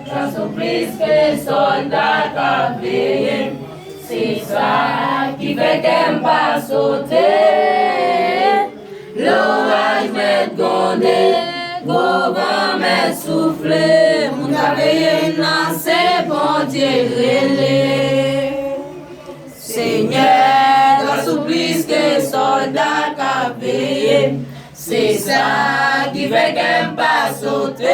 j'en supplie que soldat qu'a payé. C'est ça qui fait qu'elle pas sauter. L'orage m'est gondé, gros vent m'est soufflé. Mon cavalier n'a c'est bon Dieu relé. Seigneur, j'en supplie que soldat qu'a payé. C'est ça qui fait qu'elle pas sauter.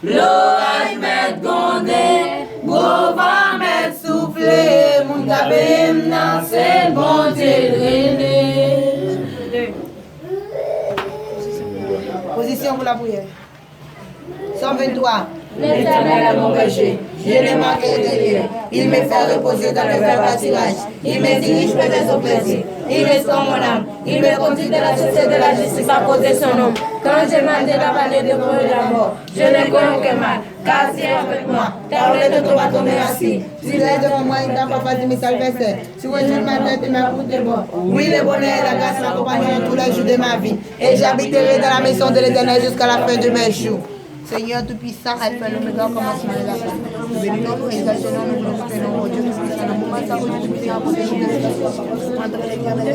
L'orage m'est gondé, gros vent m'est soufflé. Mon cavalier n'a c'est bon Dieu relé. Position pour la prière. 123. L'Éternel est mon berger, Je ne manquerai de rien. Il me fait reposer dans le verts pâturages. Il me dirige vers son plaisir. Il restaure mon âme. Il me conduit de la société de la justice à cause de son nom. Quand je marche dans la vallée de l'ombre de la mort, je ne crains aucun mal, car tu es avec moi. Car le de ton bâton m'est assis. Tu es devant moi, il n'a pas fait de mes salvations. Tu rejoues ma tête et ma route de bon. Oui, le bonheur et la grâce m'accompagneront tous les jours de ma vie. Et j'habiterai dans la maison de l'Éternel jusqu'à la fin de mes jours. Seigneur Tout-Puissant, Alpha et l'Oméga, commencement de la fin. Nous bénissons, nous exaltons, nous glorifions, oh Dieu Tout-Puissant, dans le moment où Dieu Tout-Puissant a protégé de l'éternel. Entre l'éternel et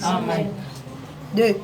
Amen. 2.